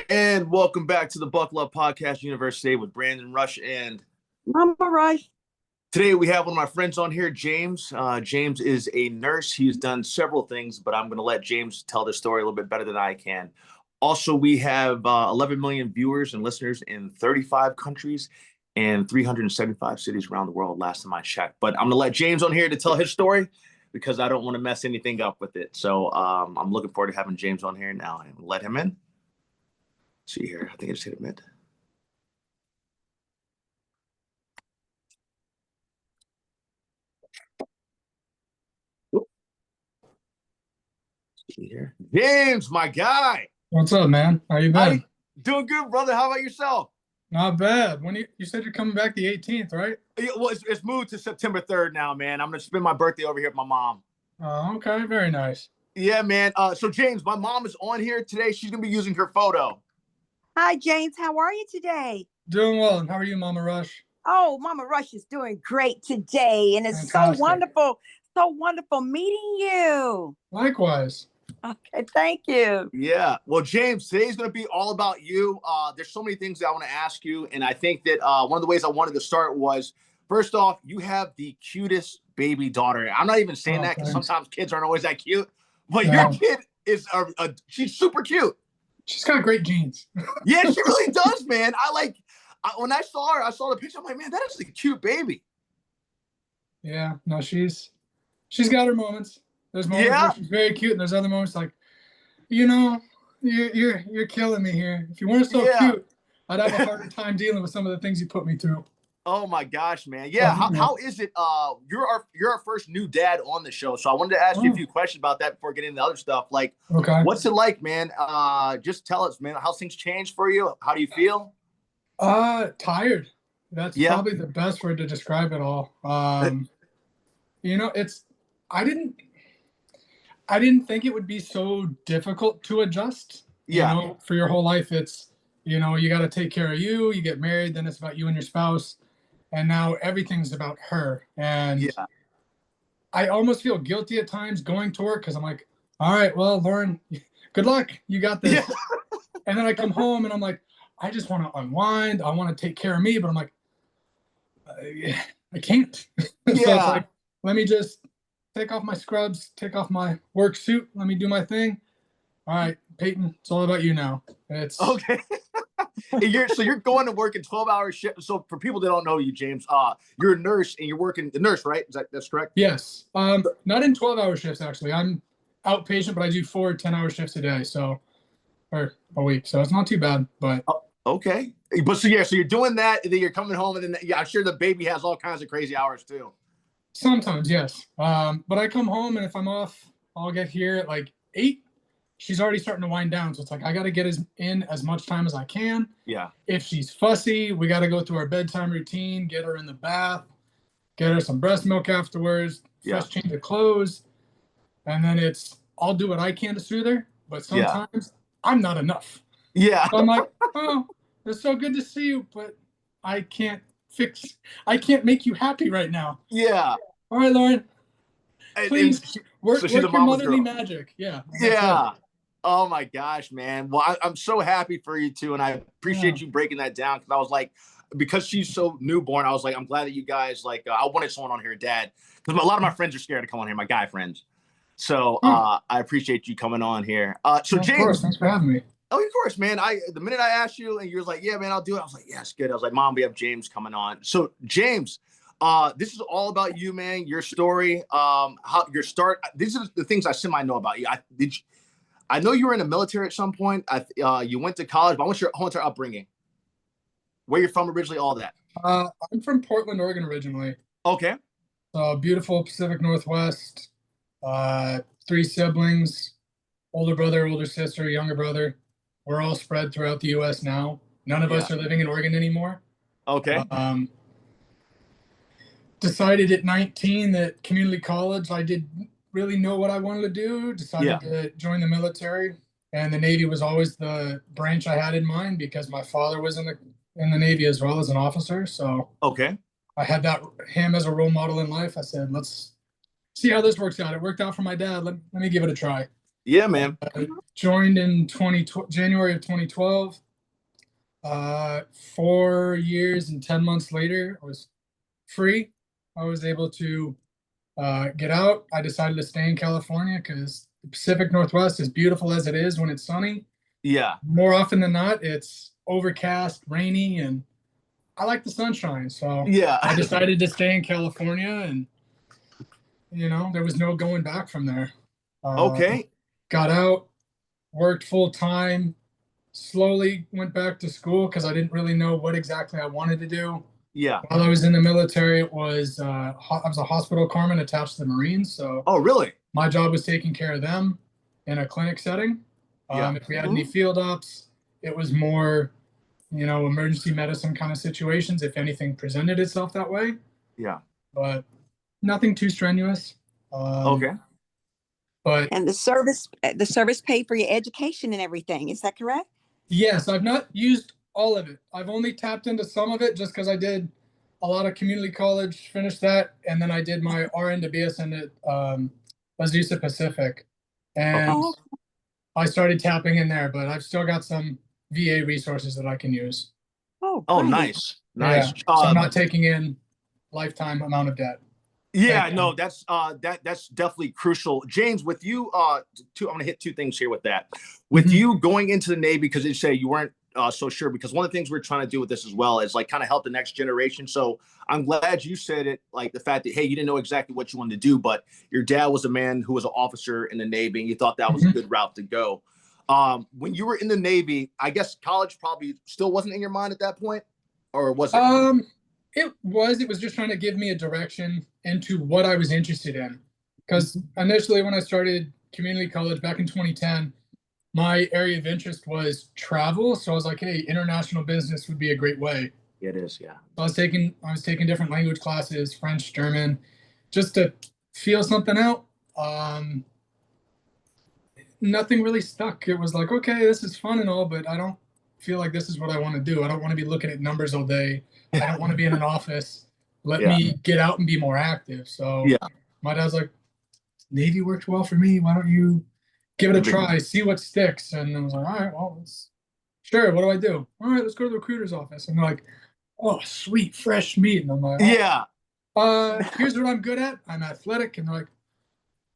And welcome back to the Buckle Up Podcast University with Brandon Rush. And Mama Rush. Today we have one of my friends on here, James. James is a nurse. He's done several things, but I'm going to let James tell the story a little bit better than I can. Also, we have 11 million viewers and listeners in 35 countries and 375 cities around the world, last time I checked. But I'm going to let James on here to tell his story because I don't want to mess anything up with it. So I'm looking forward to having James on here now and let him in. See here, I think I just hit admit. See here, James, my guy. What's up, man? How you been? Doing good, brother. How about yourself? Not bad. When you said you're coming back the 18th, right? Yeah, well, it's moved to September 3rd now, man. I'm gonna spend my birthday over here with my mom. Oh, okay, very nice. Yeah, man. So James, my mom is on here today. She's gonna be using her photo. Hi, James. How are you today? Doing well. And how are you, Mama Rush? Oh, Mama Rush is doing great today. And it's Fantastic. so wonderful meeting you. Likewise. Okay, thank you. Yeah. Well, James, today's going to be all about you. There's so many things that I want to ask you. And I think that one of the ways I wanted to start was, first off, you have the cutest baby daughter. I'm not even saying that because sometimes kids aren't always that cute. But your kid is, she's super cute. She's got great genes. Yeah, she really does, man. When I saw her, I saw the picture. I'm like, man, that is a cute baby. Yeah, no, she's got her moments. There's moments where she's very cute, and there's other moments like, you're killing me here. If you weren't so cute, I'd have a harder time dealing with some of the things you put me through. Oh my gosh, man. Yeah. How is it? You're our first new dad on the show. So I wanted to ask you a few questions about that before getting into other stuff. Like, what's it like, man? Just tell us, man, how things changed for you. How do you feel? Tired. That's probably the best word to describe it all. I didn't think it would be so difficult to adjust. Yeah. For your whole life, it's, you got to take care of you. You get married, then it's about you and your spouse. And now everything's about her. And I almost feel guilty at times going to work because I'm like, all right, well, Lauren, good luck. You got this. Yeah. And then I come home and I'm like, I just want to unwind. I want to take care of me. But I'm like, I can't. So it's like, let me just take off my scrubs, take off my work suit. Let me do my thing. All right, Peyton, it's all about you now. It's okay. You're going to work in 12-hour shift. So for people that don't know you, James, you're a nurse and you're working the nurse, right? That's correct? Yes. Not in 12-hour shifts, actually. I'm outpatient, but I do 4 10-hour shifts a day, or a week. So it's not too bad, but okay. But so you're doing that, and then you're coming home, and then I'm sure the baby has all kinds of crazy hours too. Sometimes, yes. But I come home, and if I'm off, I'll get here at like 8. She's already starting to wind down. So it's like, I got to get in as much time as I can. Yeah. If she's fussy, we got to go through our bedtime routine, get her in the bath, get her some breast milk afterwards, fresh change of clothes. And then I'll do what I can to soothe her. But sometimes I'm not enough. Yeah. So I'm like, oh, it's so good to see you, but I can't make you happy right now. Yeah. All right, Lauren. Please work your motherly magic. Yeah. Yeah. Oh my gosh, man. Well, I'm so happy for you too. And I appreciate you breaking that down. Cause I was like, because she's so newborn, I was like, I'm glad that you guys I wanted someone on here, dad. Because a lot of my friends are scared to come on here, my guy friends. So I appreciate you coming on here. So James, of course, thanks for having me. Oh, of course, man. The minute I asked you and you were like, yeah, man, I'll do it. I was like, yes, good. I was like, Mom, we have James coming on. So James, this is all about you, man. Your story, how your start. These are the things I semi know about you. I know you were in the military at some point. You went to college, but I want your upbringing. Where you're from originally, all that. I'm from Portland, Oregon originally. Okay. Beautiful Pacific Northwest. 3 siblings, older brother, older sister, younger brother. We're all spread throughout the U.S. now. None of us are living in Oregon anymore. Okay. Decided at 19 that community college, I didn't really know what I wanted to do. Decided to join the military, and the Navy was always the branch I had in mind because my father was in the Navy as well as an officer. So I had him as a role model in life. I said, let's see how this works out. It worked out for my dad. Let me give it a try. Yeah, man. Joined in January of 2012. 4 years and 10 months later, I was free. I was able to get out. I decided to stay in California because the Pacific Northwest, as beautiful as it is when it's sunny, Yeah. more often than not, it's overcast, rainy, and I like the sunshine. So Yeah. I decided to stay in California, and there was no going back from there. Okay. Got out, worked full time, slowly went back to school because I didn't really know what exactly I wanted to do. Yeah. While I was in the military, I was a hospital corpsman attached to the Marines. So Oh, really? my job was taking care of them in a clinic setting. Yeah. If we had any field ops, it was more, emergency medicine kind of situations if anything presented itself that way. Yeah. But nothing too strenuous. Okay. But And the service paid for your education and everything. Is that correct? yes, I've not used all of it. I've only tapped into some of it just because I did a lot of community college, finished that, and then I did my RN to BSN at Azusa Pacific. And Oh, I started tapping in there, but I've still got some VA resources that I can use. oh, Oh, great. nice. Yeah. Nice. So I'm not taking in lifetime amount of debt. Yeah, no, that's definitely crucial. James, with you, I'm gonna hit two things here with that. With you going into the Navy, because you say you weren't so sure, because one of the things we're trying to do with this as well is like kind of help the next generation. So I'm glad you said it, like the fact that, hey, you didn't know exactly what you wanted to do, but your dad was a man who was an officer in the Navy, and you thought that was a good route to go. When you were in the Navy, I guess college probably still wasn't in your mind at that point, or was it? It was just trying to give me a direction into what I was interested in. Because initially, when I started community college back in 2010, my area of interest was travel. So I was like, hey, international business would be a great way. It is, yeah. So I was taking different language classes, French, German, just to feel something out. Nothing really stuck. It was like, okay, this is fun and all, but I don't feel like this is what I want to do. I don't want to be looking at numbers all day. I don't want to be in an office. Let me get out and be more active. So my dad's like, Navy worked well for me. Why don't you give it a try, see what sticks? And I was like, all right, well, sure. What do I do? All right, let's go to the recruiter's office. And they're like, oh, sweet, fresh meat. And I'm like, here's what I'm good at. I'm athletic. And they're like,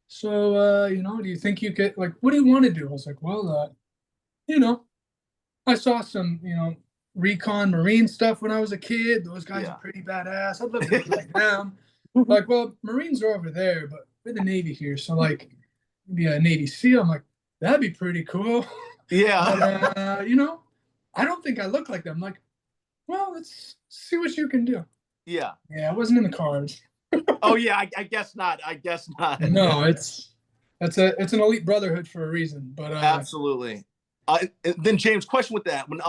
so, do you think you could, like, what do you want to do? I was like, well, I saw some, recon Marine stuff when I was a kid. Those guys are pretty badass. I'd love to be like them. Like, well, Marines are over there, but we're the Navy here. So, like, maybe a Navy SEAL. I'm like, that'd be pretty cool. Yeah. But, I don't think I look like them. I'm like, well, let's see what you can do. Yeah. Yeah, it wasn't in the cards. Oh yeah, I guess not. I guess not. No, it's an elite brotherhood for a reason. But absolutely. Then James, question with that: when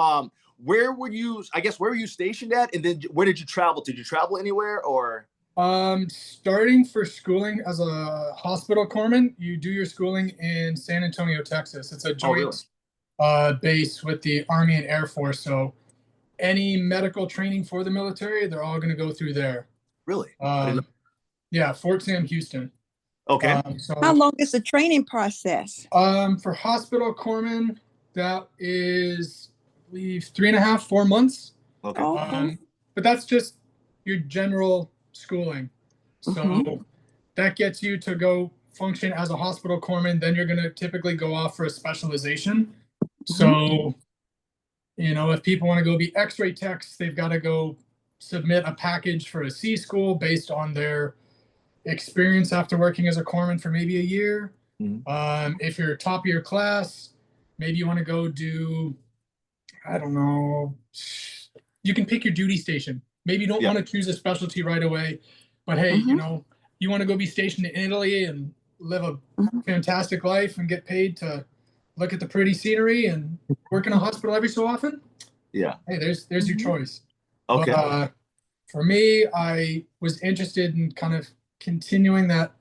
where were you? I guess where were you stationed at, and then where did you travel? Did you travel anywhere, or? Starting for schooling as a hospital corpsman, you do your schooling in San Antonio, Texas. It's a joint base with the Army and Air Force. So any medical training for the military, they're all going to go through there. Really? Yeah, Fort Sam, Houston. Okay. So how long is the training process? For hospital corpsman, that is, I believe, 3.5, 4 months. Okay. But that's just your general schooling. So that gets you to go function as a hospital corpsman. Then you're going to typically go off for a specialization. So, if people want to go be x-ray techs, they've got to go submit a package for a C school based on their experience after working as a corpsman for maybe a year. If you're top of your class, maybe you want to go do, I don't know, you can pick your duty station. Maybe you don't want to choose a specialty right away, but hey, you want to go be stationed in Italy and live a fantastic life and get paid to look at the pretty scenery and work in a hospital every so often. Yeah. Hey, there's your choice. Okay. But, for me, I was interested in kind of continuing that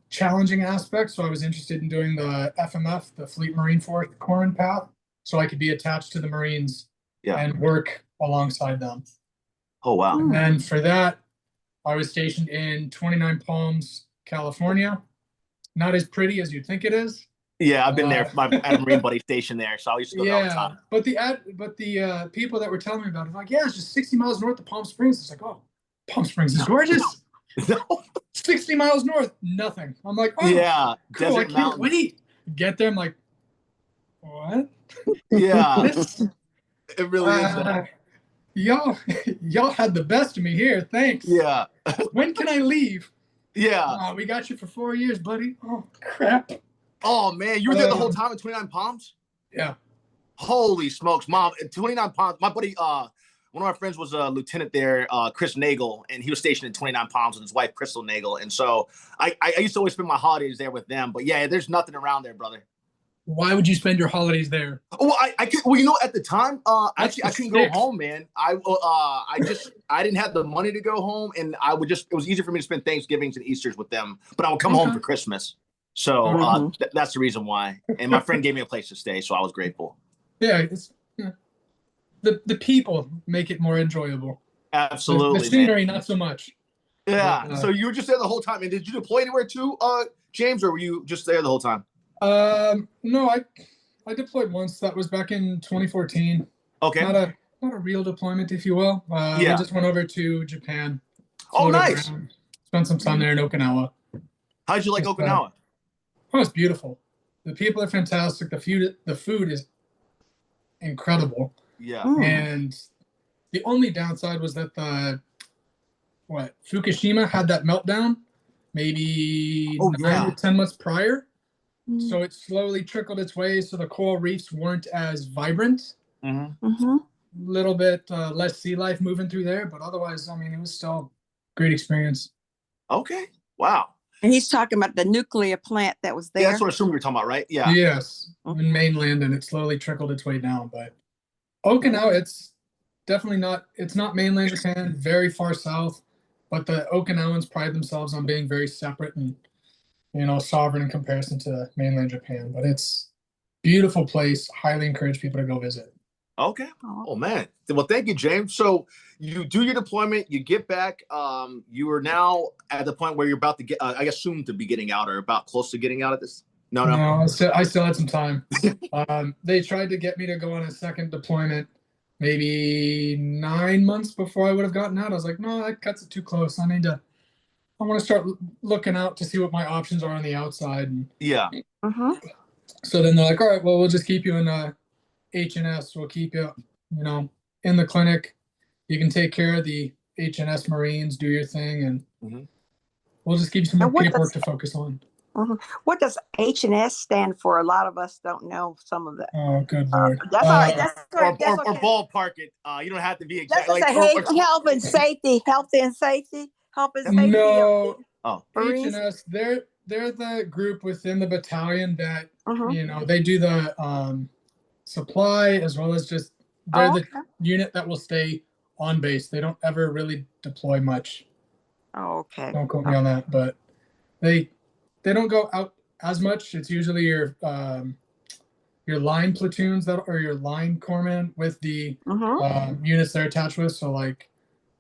challenging aspect. So I was interested in doing the FMF, the Fleet Marine Force Corpsman path, so I could be attached to the Marines and work alongside them. Oh, wow. And then for that, I was stationed in 29 Palms, California. Not as pretty as you'd think it is. Yeah, I've been there. At a Marine buddy station there, so I used to go there all the Yeah, time. but the people that were telling me about it, like, yeah, it's just 60 miles north of Palm Springs. It's like, oh, Palm Springs is gorgeous. 60 miles north, nothing. I'm like, oh, Yeah, cool. I desert can't mountains. wait. Get there. I'm like, what? Yeah, This, it really is that. y'all had the best of me here. Thanks. Yeah, When can I leave? yeah. Oh, we got you for 4 years, buddy. Oh, crap. Oh man, you were there the whole time in 29 Palms? Yeah. Holy smokes, Mom! 29 Palms. My buddy, one of my friends was a lieutenant there, Chris Nagel, and he was stationed in 29 Palms with his wife Crystal Nagel. And so I used to always spend my holidays there with them. But yeah, there's nothing around there, brother. Why would you spend your holidays there? Well, I could. Well, at the time, actually, I couldn't go home, man. I didn't have the money to go home, and it was easier for me to spend Thanksgivings and Easter's with them. But I would come home for Christmas. So that's the reason why. And my friend gave me a place to stay, so I was grateful. Yeah, the people make it more enjoyable. Absolutely, the scenery, man. not so much. Yeah. But, so you were just there the whole time, and did you deploy anywhere too, James, or were you just there the whole time? No, I deployed once. That was back in 2014. Okay. Not a real deployment, if you will. We just went over to Japan. Oh, nice. Around, spent some time there in Okinawa. How'd you like Okinawa? Oh, it's beautiful. The people are fantastic. The food is incredible. Yeah. And the only downside was that Fukushima had that meltdown maybe 9 to 10 months prior. So it slowly trickled its way. So the coral reefs weren't as vibrant. Little bit less sea life moving through there, but otherwise, I mean, it was still a great experience. Okay. Wow. And he's talking about the nuclear plant that was there. Yeah, that's what I assume you were talking about, right? Yeah. Yes, in mainland, and it slowly trickled its way down. But Okinawa, it's definitely not. It's not mainland Japan. Very far south, but the Okinawans pride themselves on being very separate and sovereign in comparison to mainland Japan. But it's a beautiful place. Highly encourage people to go visit. Okay. Oh man. Well, thank you, James. So you do your deployment, you get back. You are now at the point where you're about to get, I guess, soon to be getting out or about close to getting out of this. No. I still had some time. They tried to get me to go on a second deployment, maybe 9 months before I would have gotten out. I was like, no, that cuts it too close. I want to start looking out to see what my options are on the outside. And so then they're like, all right, well, we'll just keep you in H&S. We'll keep you, in the clinic. You can take care of the H&S Marines, do your thing, and we'll just give you some more paperwork to focus on. What does H&S stand for? A lot of us don't know some of that. Oh, good Lord. That's all right. That's or okay. ballpark it. You don't have to be exactly. Health and safety. Health and safety. No. Oh, H&S, they're the group within the battalion that they do the supply as well as just they're the unit that will stay on base. They don't ever really deploy much. Oh, okay. Don't quote me on that, but they don't go out as much. It's usually your line platoons or your line corpsmen with the units they're attached with. So like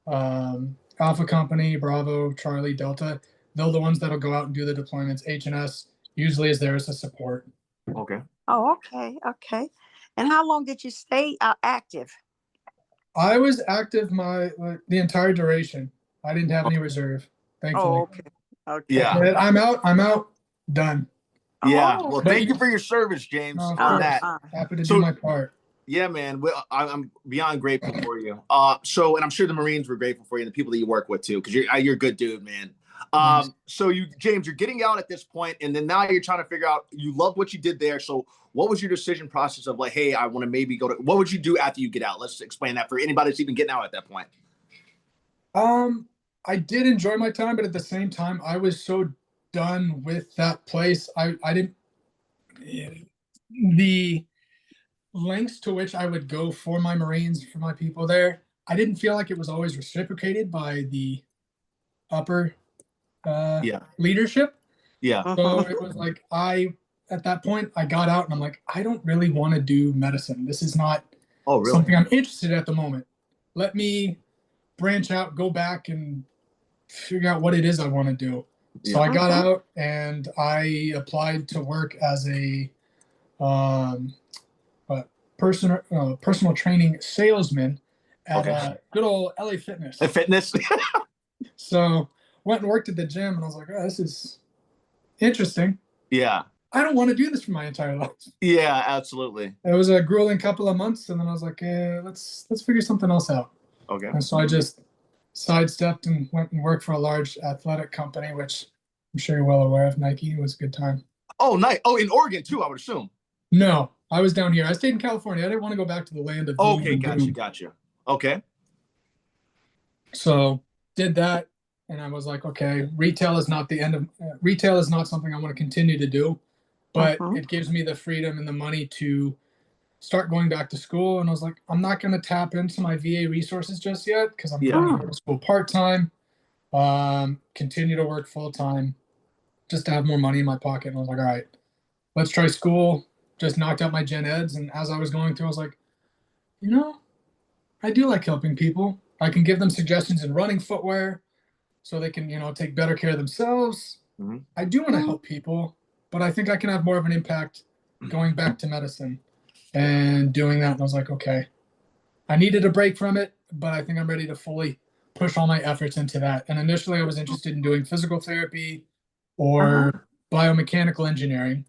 Alpha Company, Bravo, Charlie, Delta. They're the ones that'll go out and do the deployments. H&S usually is there as a support. Okay. Oh, okay. And how long did you stay active? I was active the entire duration. I didn't have any reserve, thankfully. Oh, okay. Yeah. I'm out. Done. Yeah. Well, thank you for your service, James, on that. Happy to do my part. Yeah, man. I'm beyond grateful for you. And I'm sure the Marines were grateful for you and the people that you work with too, because you're a good dude, man. So James, you're getting out at this point, and then now you're trying to figure out, you loved what you did there. So what was your decision process of like, hey, I want to maybe go to, what would you do after you get out? Let's explain that for anybody that's even getting out at that point. I did enjoy my time, but at the same time, I was so done with that place. I didn't, the lengths to which I would go for my Marines, for my people there, I didn't feel like it was always reciprocated by the upper leadership. Yeah. So it was like at that point I got out and I'm like, I don't really want to do medicine. This is not something I'm interested in at the moment. Let me branch out, go back and figure out what it is I want to do. So I got out and I applied to work as a um, personal training salesman at good old LA Fitness. Fitness. So went and worked at the gym, and I was like, oh, this is interesting. Yeah. I don't want to do this for my entire life. Yeah, absolutely. It was a grueling couple of months, and then I was like, let's figure something else out. Okay. And so I just sidestepped and went and worked for a large athletic company, which I'm sure you're well aware of. Nike. It was a good time. Oh, nice. Oh, in Oregon too, I would assume. No, I was down here. I stayed in California. I didn't want to go back to the land of Okay, gotcha. Okay. So did that, and I was like, okay, retail is not the end of retail is not something I want to continue to do, but it gives me the freedom and the money to start going back to school. And I was like, I'm not going to tap into my VA resources just yet because I'm going to school part-time, continue to work full-time just to have more money in my pocket. And I was like, all right, let's try school. Just knocked out my gen eds. And as I was going through, I was like, I do like helping people. I can give them suggestions in running footwear so they can, take better care of themselves. I do want to help people, but I think I can have more of an impact going back to medicine and doing that. And I was like, okay, I needed a break from it, but I think I'm ready to fully push all my efforts into that. And initially I was interested in doing physical therapy or biomechanical engineering.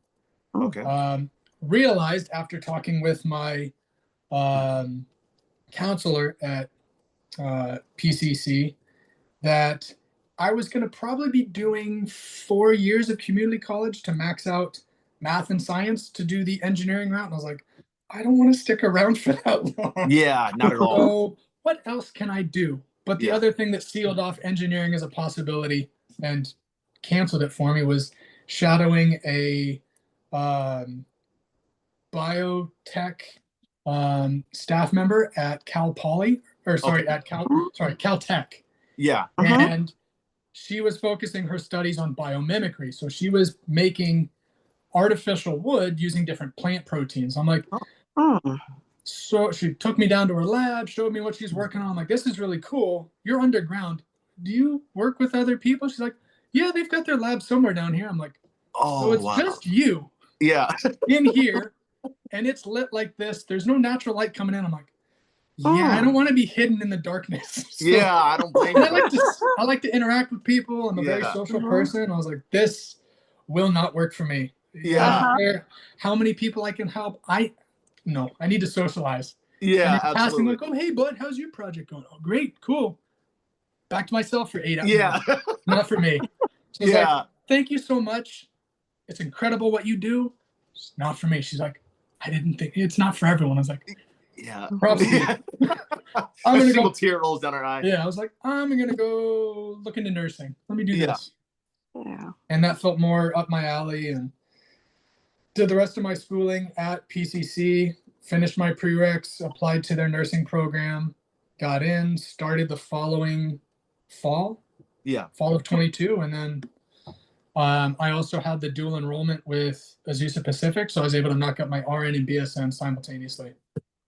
Okay. Realized after talking with my counselor at PCC that I was going to probably be doing 4 years of community college to max out math and science to do the engineering route. And I was like, I don't want to stick around for that long. Yeah, not at all. So what else can I do? But the other thing that sealed off engineering as a possibility and canceled it for me was shadowing a biotech staff member at Cal Poly, at Caltech. Yeah. And she was focusing her studies on biomimicry. So she was making artificial wood using different plant proteins. I'm like, so she took me down to her lab, showed me what she's working on. I'm like, this is really cool. You're underground. Do you work with other people? She's like, yeah, they've got their lab somewhere down here. I'm like, so it's just you in here, and it's lit like this. There's no natural light coming in. I'm like, I don't want to be hidden in the darkness. So, I don't blame you. I like to interact with people. I'm a very social person. I was like, this will not work for me. I don't care how many people I can help. I need to socialize. Yeah, and absolutely. Asking like, oh, hey, bud, how's your project going? Oh, great, cool. Back to myself for 8 hours. Yeah. Not for me. So like, thank you so much. It's incredible what you do. It's not for me. She's like, I didn't think it's not for everyone. I was like, probably. I'm gonna go. Tear rolls down her eye. Yeah, I was like, I'm gonna go look into nursing. Let me do this. Yeah. And that felt more up my alley, and did the rest of my schooling at PCC. Finished my prereqs, applied to their nursing program, got in, started the following fall. Fall of 22, and then I also had the dual enrollment with Azusa Pacific, so I was able to knock up my RN and BSN simultaneously.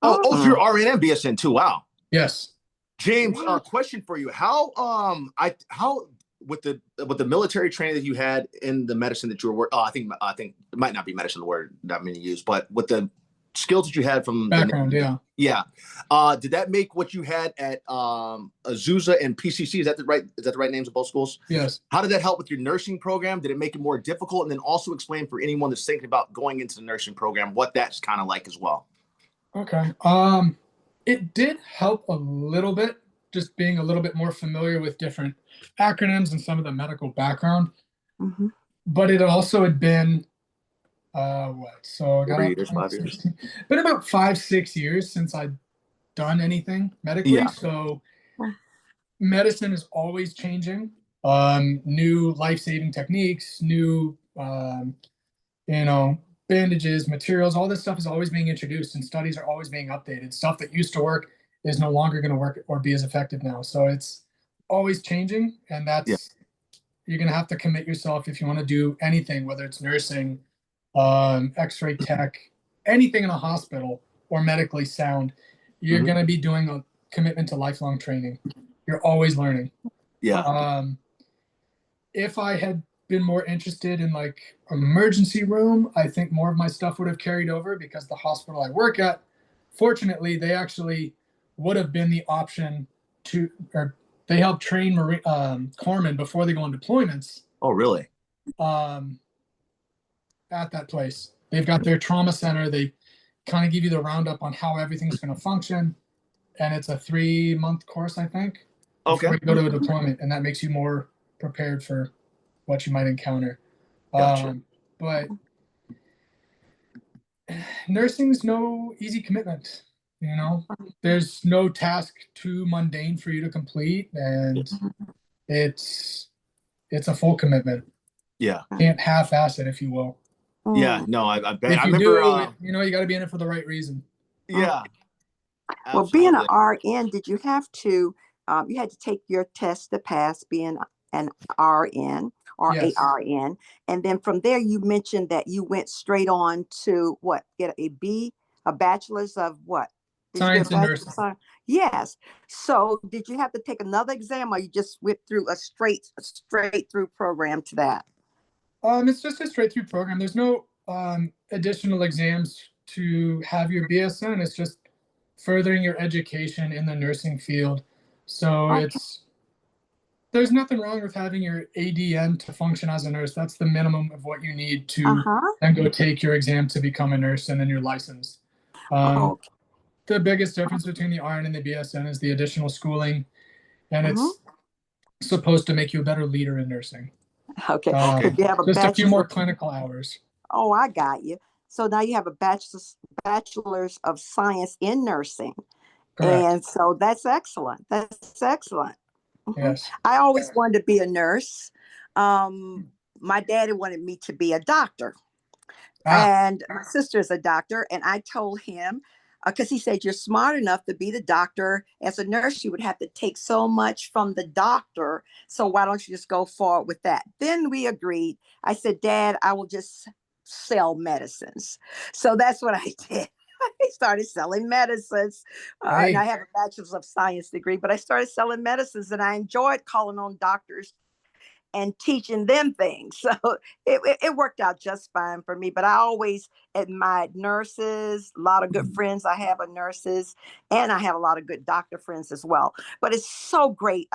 Oh, so you're RN and BSN too. Wow. Yes. James, question for you. How with the military training that you had in the medicine that you were I think it might not be medicine the word that many use, but with the skills that you had from background, did that make what you had at Azusa and PCC? Is that the right names of both schools? Yes. How did that help with your nursing program? Did it make it more difficult? And then also explain for anyone that's thinking about going into the nursing program what that's kind of like as well. Okay. It did help a little bit, just being a little bit more familiar with different acronyms and some of the medical background. But it also had been so I got 3 years, 5 years. Been about 5-6 years since I'd done anything medically. So medicine is always changing. New life-saving techniques, new bandages, materials, all this stuff is always being introduced, and studies are always being updated. Stuff that used to work is no longer going to work or be as effective now. So it's always changing, and that's you're going to have to commit yourself if you want to do anything, whether it's nursing, x-ray tech, anything in a hospital or medically sound. You're going to be doing a commitment to lifelong training. You're always learning. If I had been more interested in like emergency room, I think more of my stuff would have carried over, because the hospital I work at, fortunately, they actually would have been the option to, or they help train corpsmen before they go on deployments. Oh, really? At that place, they've got their trauma center. They kind of give you the roundup on how everything's going to function, and it's a 3-month course, I think, before Okay. you go to a deployment, and that makes you more prepared for what you might encounter. Gotcha. But nursing's no easy commitment. You know, there's no task too mundane for you to complete, and it's a full commitment. Yeah. Can't half-ass it, if you will. Yeah. No, I bet. If I you remember. do, you know, you got to be in it for the right reason. Yeah. Well, being an Absolutely. RN, did you have to, you had to take your test to pass being an RN or Yes. ARN. And then from there, you mentioned that you went straight on to what? Get a bachelor's of what? Did you get Science a and bachelor's nursing. of science? Yes. So did you have to take another exam, or you just went through a straight through program to that? It's just a straight through program. There's no additional exams to have your BSN. It's just furthering your education in the nursing field. So Okay. there's nothing wrong with having your ADN to function as a nurse. That's the minimum of what you need to Uh-huh. then go take your exam to become a nurse and then your license. Okay. The biggest difference between the RN and the BSN is the additional schooling, and Mhm. it's supposed to make you a better leader in nursing. Okay. Okay. If you have a Just a few bachelor's more of, clinical hours. oh, I got you. So now you have a bachelor's of science in nursing. Correct. And so that's excellent. That's excellent. Mhm. Yes. I always wanted to be a nurse. My daddy wanted me to be a doctor, Ah, and my sister is a doctor. And I told him, because he said, you're smart enough to be the doctor. As a nurse, you would have to take so much from the doctor. So why don't you just go forward with that? Then we agreed. I said, Dad, I will just sell medicines. So that's what I did. I started selling medicines. And I hey, have a bachelor's of science degree, but I started selling medicines, and I enjoyed calling on doctors and teaching them things. So it worked out just fine for me. But I always admired nurses. A lot of good friends I have are nurses, and I have a lot of good doctor friends as well. But it's so great.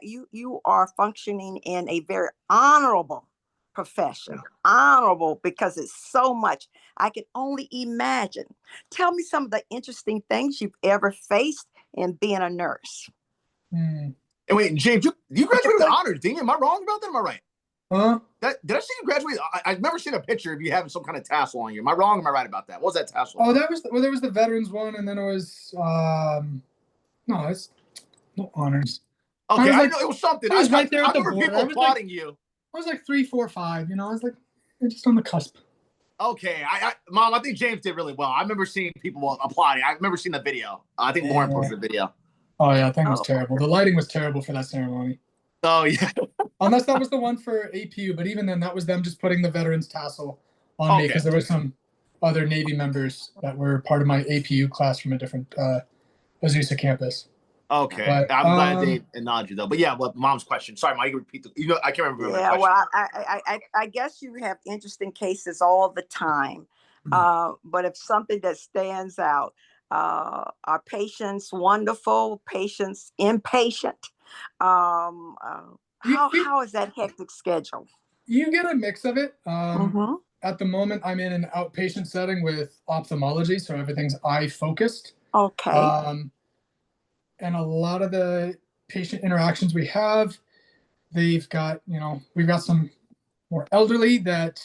You are functioning in a very honorable profession. Honorable because it's so much. I can only imagine. Tell me some of the interesting things you've ever faced in being a nurse. hmm, And wait, James, you graduated with honors, didn't you? Am I wrong about that? Am I right? huh? Did I see you graduate? I've never seen a picture of you having some kind of tassel on you. Am I wrong? Am I right about that? What was that tassel Oh, about? that was there was the veterans one, and then it was no, it's no honors. I Okay, was I like, know it was something. it was right there I at the remember border. people applauding you. I was like 3, 4, 5. You know, I was like just on the cusp. Okay, Mom, I think James did really well. I remember seeing people applauding. I remember seeing the video. I think Lauren Yeah. posted the video. Oh yeah, that thing was Oh, terrible. The lighting was terrible for that ceremony. Oh yeah. Unless that was the one for APU, but even then, that was them just putting the veterans tassel on me, Okay. because there were some other Navy members that were part of my APU class from a different Azusa campus. Okay. But I'm glad they acknowledged you though. But yeah, well, Mom's question. Sorry, Mom, you can repeat I can't remember my yeah. question. Well, I guess you have interesting cases all the time. But if something that stands out, are patients wonderful, patients impatient? you, you How is that hectic schedule? you get a mix of it. Mm-hmm. At the moment, I'm in an outpatient setting with ophthalmology, so everything's eye focused. Okay. Um, and a lot of the patient interactions we have, they've got, we've got some more elderly that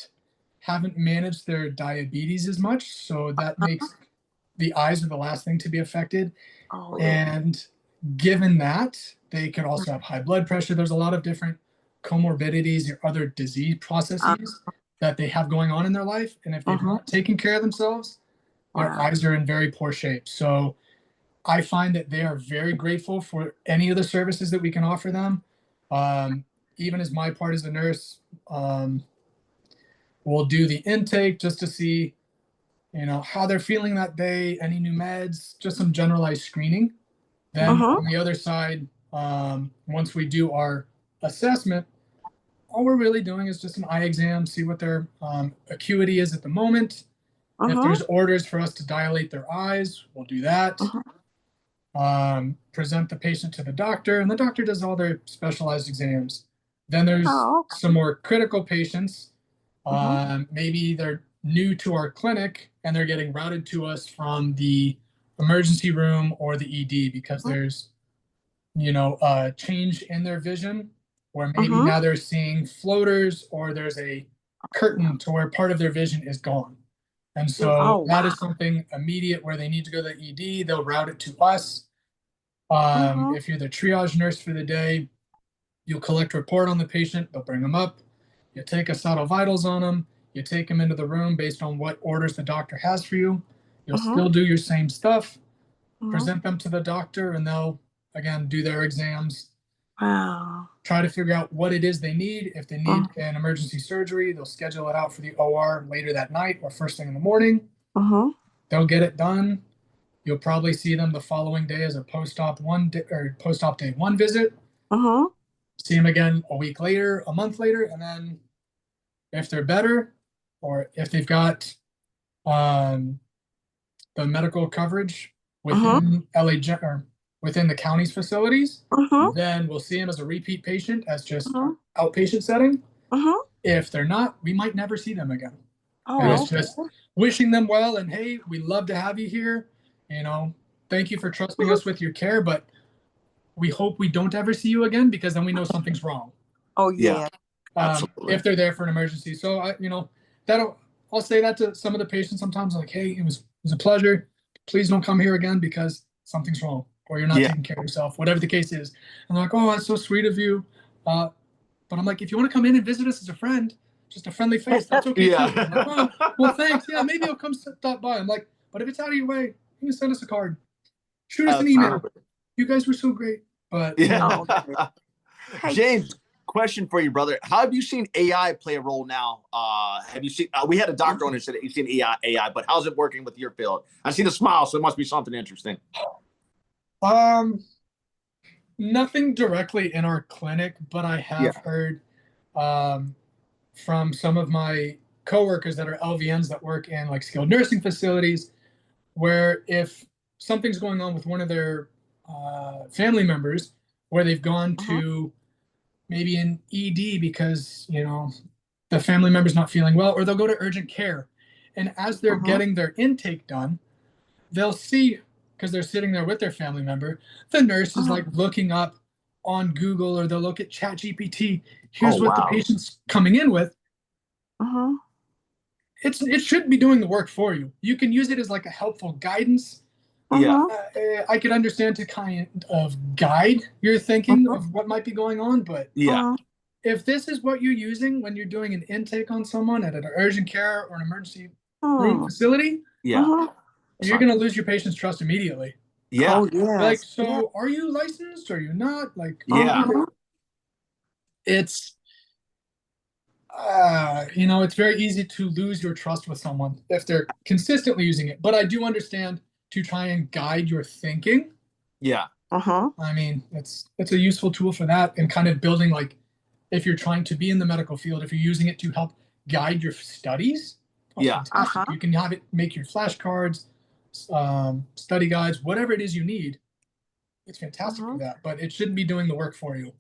haven't managed their diabetes as much, so that makes the eyes are the last thing to be affected. Oh, yeah. And given that, they could also have high blood pressure. There's a lot of different comorbidities or other disease processes that they have going on in their life. And if they've Mm-hmm. not taken care of themselves, their Wow. eyes are in very poor shape. So I find that they are very grateful for any of the services that we can offer them. Even as my part as a nurse, we'll do the intake just to see, how they're feeling that day, any new meds, just some generalized screening. Then Mm-hmm. on the other side, once we do our assessment, all we're really doing is just an eye exam, see what their acuity is at the moment. If there's orders for us to dilate their eyes, we'll do that. Present the patient to the doctor, and the doctor does all their specialized exams. Then there's some more critical patients. Maybe they're new to our clinic and they're getting routed to us from the emergency room or the ED because there's, a change in their vision, or maybe now they're seeing floaters, or there's a curtain to where part of their vision is gone. And so that is something immediate where they need to go to the ED. They'll route it to us. If you're the triage nurse for the day, you'll collect a report on the patient. They'll bring them up. You take a subtle vitals on them. You take them into the room based on what orders the doctor has for you. You'll still do your same stuff, present them to the doctor, and they'll, again, do their exams. Try to figure out what it is they need. If they need an emergency surgery, they'll schedule it out for the OR later that night or first thing in the morning. They'll get it done. You'll probably see them the following day as a post-op day one visit. See them again a week later, a month later, and then if they're better, or if they've got the medical coverage within or within the county's facilities, then we'll see them as a repeat patient, as just outpatient setting. If they're not, we might never see them again. And it's just wishing them well, and hey, we'd love to have you here. Thank you for trusting us with your care, but we hope we don't ever see you again, because then we know something's wrong. If they're there for an emergency. So I'll say that to some of the patients sometimes, like, hey, it was a pleasure. Please don't come here again because something's wrong, or you're not taking care of yourself, whatever the case is. And they're like, oh, that's so sweet of you. But I'm like, if you want to come in and visit us as a friend, just a friendly face, that's okay too. I'm like, oh, well, thanks. Yeah, maybe I'll come stop by. I'm like, but if it's out of your way, you can send us a card. Shoot us an email. You guys were so great. But James, question for you, brother. How have you seen AI play a role now? Have you seen? We had a doctor on who said you've seen AI, but how's it working with your field? I see the smile, so it must be something interesting. Nothing directly in our clinic, but I have heard from some of my coworkers that are LVNs that work in like skilled nursing facilities, where if something's going on with one of their family members, where they've gone to maybe an ED because the family member's not feeling well, or they'll go to urgent care, and as they're getting their intake done, they'll see, because they're sitting there with their family member, the nurse is like looking up on Google, or they'll look at ChatGPT. Here's what the patient's coming in with. It shouldn't be doing the work for you. You can use it as like a helpful guidance. I could understand to kind of guide your thinking of what might be going on, but if this is what you're using when you're doing an intake on someone at an urgent care or an emergency room facility, you're going to lose your patient's trust immediately. Like, so are you licensed? Are you not? Like, it's it's very easy to lose your trust with someone if they're consistently using it. But I do understand to try and guide your thinking. I mean, it's a useful tool for that, and kind of building, like, if you're trying to be in the medical field, if you're using it to help guide your studies, fantastic. You can have it make your flashcards, study guides, whatever it is you need. It's fantastic for that, but it shouldn't be doing the work for you.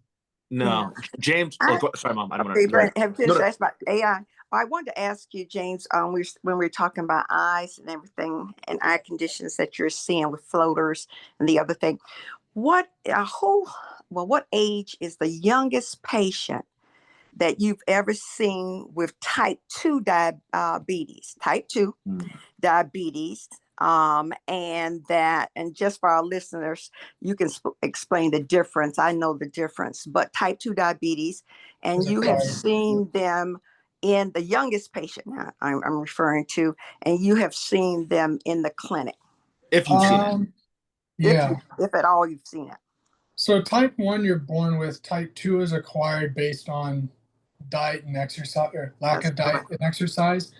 James. Sorry, Mom. I don't want to have finished asked about AI. I wanted to ask you, James, when we were talking about eyes and everything, and eye conditions that you're seeing with floaters and the other thing, what age is the youngest patient that you've ever seen with type 2 diabetes? And just for our listeners, you can explain the difference. I know the difference, but type 2 diabetes, and you have seen them in the youngest patient I'm referring to, and you have seen them in the clinic. If you've seen it. If at all you've seen it. So type 1 you're born with, type 2 is acquired based on diet and exercise, or lack of diet and exercise.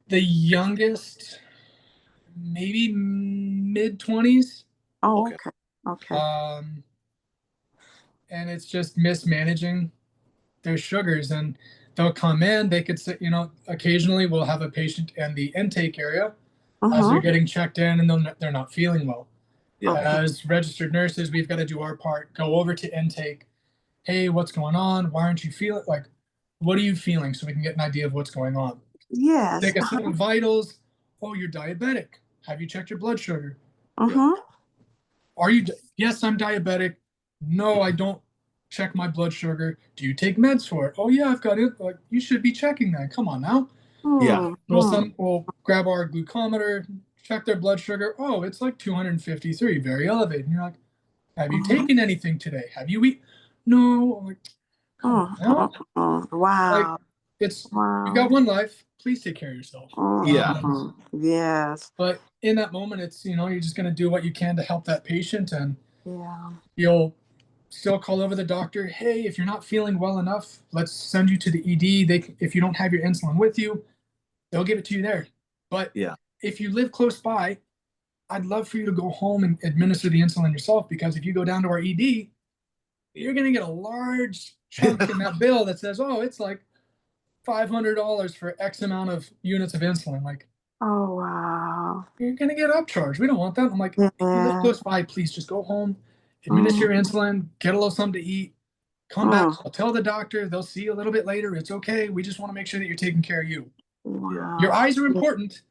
The youngest, maybe mid-20s. Okay. and it's just mismanaging their sugars. And they'll come in, they could sit, occasionally we'll have a patient in the intake area as they're getting checked in, and they're not feeling well. Yeah. As registered nurses, we've got to do our part, go over to intake. Hey, what's going on? Why aren't you feeling like, what are you feeling? So we can get an idea of what's going on. Yes. Take a set of vitals. Oh, you're diabetic. Have you checked your blood sugar? Are you? Yes, I'm diabetic. No, I don't check my blood sugar. Do you take meds for it? Oh yeah, I've got it. Like, you should be checking that. Come on now. Yeah. We'll grab our glucometer, check their blood sugar. Oh, it's like 253, very elevated. And you're like, have you taken anything today? Have you eaten? No. I'm like, come on now. Wow. Like, you've got one life. Please take care of yourself. Yeah. Yes. But in that moment, it's, you're just going to do what you can to help that patient, and Yeah. you'll still call over the doctor. Hey, if you're not feeling well enough, let's send you to the ED. If you don't have your insulin with you, they'll give it to you there. But if you live close by, I'd love for you to go home and administer the insulin yourself, because if you go down to our ED, you're going to get a large chunk in that bill that says, oh, it's like $500 for X amount of units of insulin. Like, oh, wow. You're going to get upcharged. We don't want that. I'm like, if you live close by, please just go home, administer your insulin, get a little something to eat, come back. I'll tell the doctor. They'll see you a little bit later. It's okay. We just want to make sure that you're taking care of you. Wow. Your eyes are important,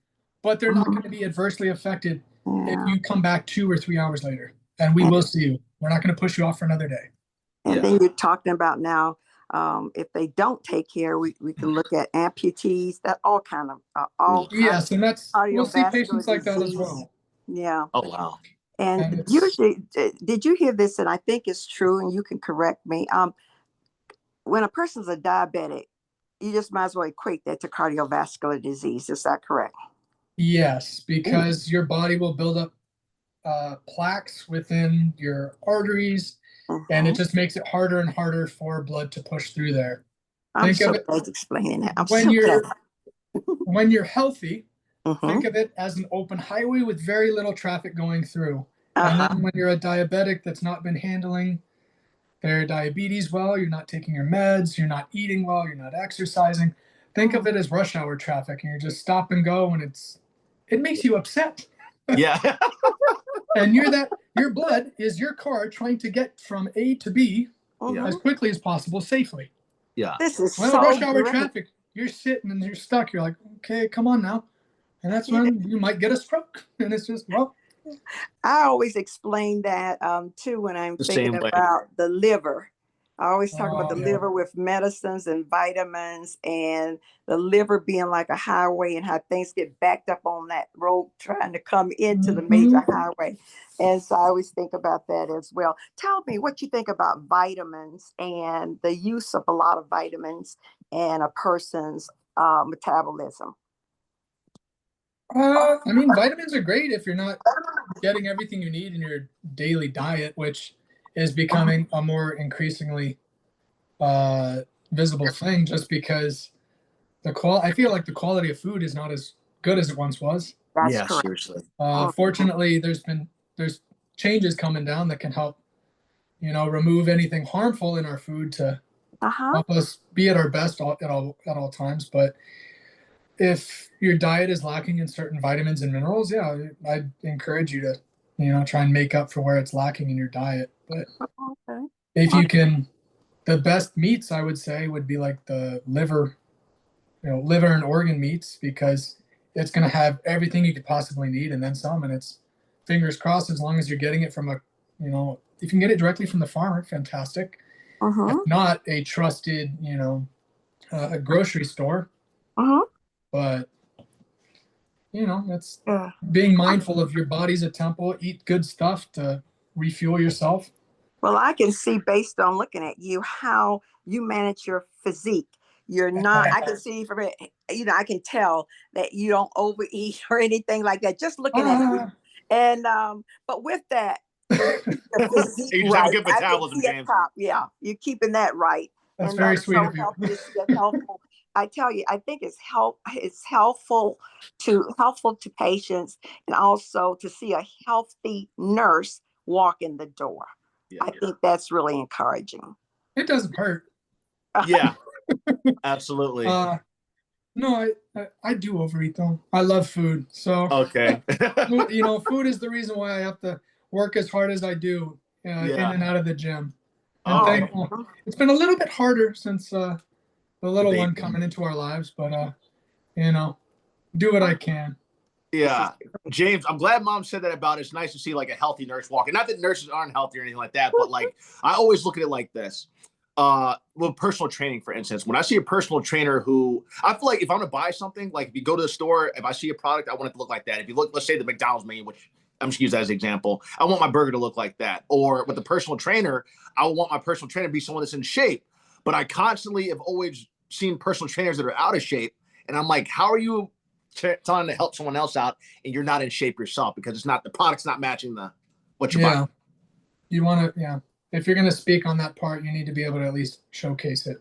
but they're not going to be adversely affected if you come back 2 or 3 hours later, and we will see you. We're not going to push you off for another day. And then you're talking about now, if they don't take care, we can look at amputees, that all kind of yes, and that's, we'll see patients like that as disease. well. Yeah. Oh wow. And usually, did you hear this? And I think it's true, and you can correct me. When a person's a diabetic, you just might as well equate that to cardiovascular disease. Is that correct? Yes, because your body will build up plaques within your arteries, and it just makes it harder and harder for blood to push through there. I'm so glad explaining that. When you're healthy, think of it as an open highway with very little traffic going through. And then when you're a diabetic that's not been handling their diabetes well, you're not taking your meds, you're not eating well, you're not exercising, think of it as rush hour traffic, and you just stop and go, and it makes you upset. Yeah. And your blood is your car trying to get from A to B as quickly as possible safely. Yeah. This is rush hour traffic, you're sitting and you're stuck. You're like, okay, come on now. And that's when you might get a stroke. And it's just, I always explain that too when I'm thinking about the liver. I always talk about the liver with medicines and vitamins, and the liver being like a highway, and how things get backed up on that road trying to come into the major highway. And so I always think about that as well. Tell me what you think about vitamins and the use of a lot of vitamins in a person's metabolism. Vitamins are great if you're not getting everything you need in your daily diet, which is becoming a more increasingly visible thing, just because I feel like the quality of food is not as good as it once was. That's correct. Seriously. Fortunately, there's changes coming down that can help, remove anything harmful in our food to help us be at our best at all times. But if your diet is lacking in certain vitamins and minerals, I'd encourage you to, try and make up for where it's lacking in your diet. But if you can, the best meats I would say would be like the liver and organ meats, because it's going to have everything you could possibly need and then some. And it's fingers crossed, as long as you're getting it from if you can get it directly from the farmer, fantastic. If not, a trusted, a grocery store. But it's being mindful of your body's a temple. Eat good stuff to refuel yourself. Well, I can see, based on looking at you, how you manage your physique. You're not, I can see from it, I can tell that you don't overeat or anything like that, just looking at you. And, but with that, the physique you just have a good metabolism, James. Yeah, you're keeping that right. That's very sweet of you. Helpful. I tell you, I think it's helpful to patients, and also to see a healthy nurse walk in the door. Yeah. I think that's really encouraging. It doesn't hurt. Yeah, absolutely. No, I do overeat though. I love food. So Okay. food is the reason why I have to work as hard as I do in Yeah. and out of the gym. And Oh, it's been a little bit harder since the little one baby. coming into our lives, but do what I can. Yeah. James, I'm glad mom said that about it. It's nice to see like a healthy nurse walking. Not that nurses aren't healthy or anything like that, but like I always look at it like this. Well, personal training, for instance, when I see a personal trainer who I feel like if I'm gonna buy something, like if you go to the store, if I see a product, I want it to look like that. If you look, let's say the McDonald's menu, which I'm just use that as an example, I want my burger to look like that. Or with the personal trainer, I want my personal trainer to be someone that's in shape. But I constantly have always seen personal trainers that are out of shape, and I'm like, how are you trying to help someone else out and you're not in shape yourself because it's not the product's not matching the what you're buying. You want to, if you're going to speak on that part, you need to be able to at least showcase it.